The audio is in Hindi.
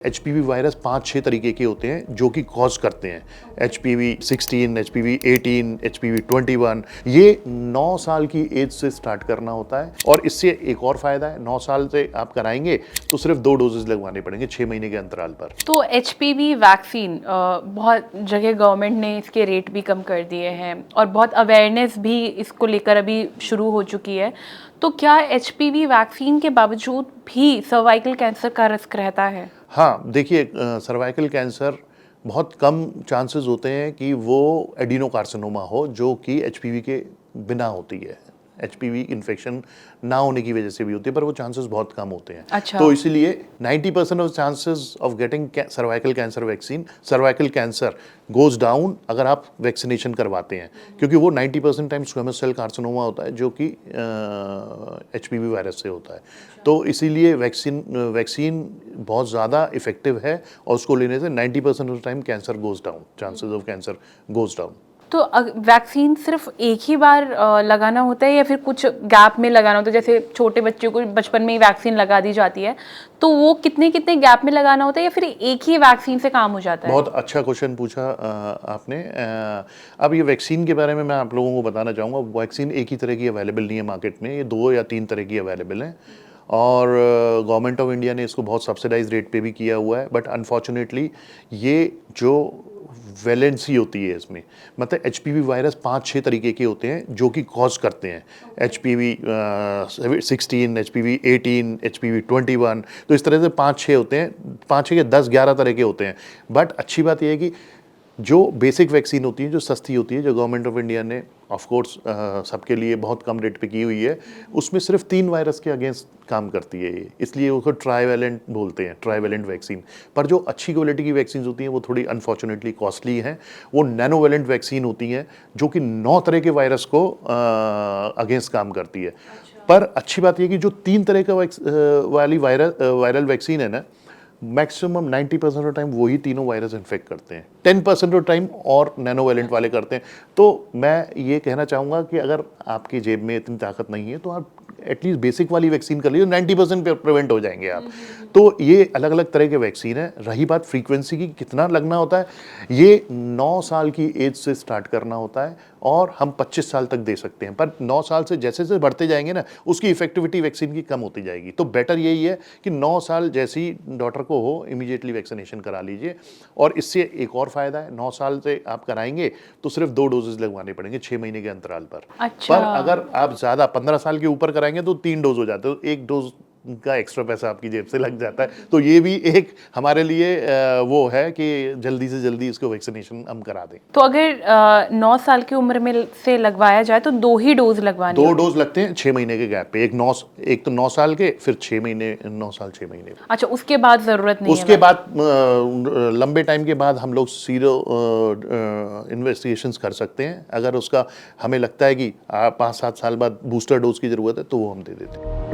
HPV वायरस 5-6 तरीके के होते हैं जो कि कॉज करते हैं। HPV 16, HPV 18, HPV 21, ये 9 साल की एज से स्टार्ट करना होता है। और इससे एक और फायदा है, 9 साल से आप कराएंगे तो सिर्फ 2 डोजेस लगवाने पड़ेंगे 6 महीने के अंतराल पर। तो HPV वैक्सीन बहुत जगह गवर्नमेंट ने इसके रेट भी कम कर दिए हैं और बहुत अवेयरनेस भी इसको लेकर अभी शुरू हो चुकी है। तो क्या HPV वैक्सीन के बावजूद भी सर्वाइकल कैंसर का रिस्क रहता है? हाँ, देखिए सर्वाइकल कैंसर बहुत कम चांसेस होते हैं कि वो एडिनोकार्सिनोमा हो जो कि HPV के बिना होती है। HPV इन्फेक्शन ना होने की वजह से भी होती है, पर वो चांसेस बहुत कम होते हैं। अच्छा। तो इसीलिए 90% of chances of getting cervical cancer vaccine, cervical cancer goes down अगर आप वैक्सीनेशन करवाते हैं, क्योंकि वो 90% टाइम स्क्वेमस सेल कार्सिनोमा होता है जो कि HPV वायरस से होता है। तो इसीलिए वैक्सीन बहुत ज़्यादा इफेक्टिव है और उसको लेने से 90% of time cancer goes down, chances of cancer goes down. तो वैक्सीन सिर्फ एक ही बार लगाना होता है या फिर कुछ गैप में लगाना होता है? जैसे छोटे बच्चों को बचपन में ही वैक्सीन लगा दी जाती है, तो वो कितने कितने गैप में लगाना होता है या फिर एक ही वैक्सीन से काम हो जाता है? बहुत अच्छा क्वेश्चन पूछा आपने। अब ये वैक्सीन के बारे में मैं आप लोगों को बताना चाहूँगा। वैक्सीन एक ही तरह की अवेलेबल नहीं है मार्केट में, ये 2 या 3 तरह की अवेलेबल हैं। और गवर्नमेंट ऑफ इंडिया ने इसको बहुत सब्सिडाइज रेट पे भी किया हुआ है, बट अनफॉर्चुनेटली ये जो वैलेंसी होती है इसमें, मतलब HPV वायरस 5-6 तरीके के होते हैं जो कि कॉज करते हैं। HPV 16, HPV 18, HPV 21, तो इस तरह से 5-6 होते हैं, 5-6 के 10-11 तरह के होते हैं। बट अच्छी बात यह है कि जो बेसिक वैक्सीन होती है, जो सस्ती होती है, जो गवर्नमेंट ऑफ इंडिया ने ऑफ कोर्स सबके लिए बहुत कम रेट पे की हुई है, उसमें सिर्फ 3 वायरस के अगेंस्ट काम करती है ये, इसलिए उसको ट्राईवैलेंट बोलते हैं, ट्राईवैलेंट वैक्सीन। पर जो अच्छी क्वालिटी की वैक्सीन होती हैं वो थोड़ी अनफॉर्चुनेटली कॉस्टली हैं। वो नैनोवैलेंट वैक्सीन होती हैं जो कि 9 तरह के वायरस को अगेंस्ट काम करती है। पर अच्छी बात यह कि जो 3 तरह का वाली वायरल वैक्सीन है ना, मैक्सिमम 90% ऑफ टाइम वही तीनों वायरस इन्फेक्ट करते हैं, 10% ऑफ टाइम और नैनोवैलेंट वाले करते हैं। तो मैं ये कहना चाहूँगा कि अगर आपकी जेब में इतनी ताकत नहीं है तो आप एटलीस्ट बेसिक वाली वैक्सीन कर लीजिए, 90% प्रिवेंट हो जाएंगे आप। तो ये अलग अलग तरह के वैक्सीन है। रही बात फ्रीक्वेंसी की, कितना लगना होता है, ये 9 साल की एज से स्टार्ट करना होता है और हम 25 साल तक दे सकते हैं। पर 9 साल से जैसे जैसे बढ़ते जाएंगे ना, उसकी इफेक्टिविटी वैक्सीन की कम होती जाएगी। तो बेटर यही है कि 9 साल जैसी डॉटर को हो इमीडिएटली वैक्सीनेशन करा लीजिए। और इससे एक और फायदा है, 9 साल से आप कराएंगे तो सिर्फ 2 डोजेस लगवाने पड़ेंगे 6 महीने के अंतराल पर। अच्छा। पर अगर आप ज़्यादा 15 साल के ऊपर कराएंगे तो 3 डोज हो जाते हैं, तो 1 डोज का एक्स्ट्रा पैसा आपकी जेब से लग जाता है। तो ये भी एक हमारे लिए वो है कि जल्दी से जल्दी इसको वैक्सीनेशन हम करा दें। तो अगर 9 साल की उम्र में से लगवाया जाए तो 2 ही डोज लगवाने 2 होंगे? डोज लगते हैं 6 महीने के गैप पे, एक तो 9 साल के, फिर 6 महीने, 9 साल 6 महीने। अच्छा, उसके बाद जरूरत नहीं है? उसके बाद लंबे टाइम के बाद हम लोग सीरो इन्वेस्टिगेशंस कर सकते हैं। अगर उसका हमें लगता है कि 5-7 साल बाद बूस्टर डोज की ज़रूरत है तो वो हम दे देते हैं।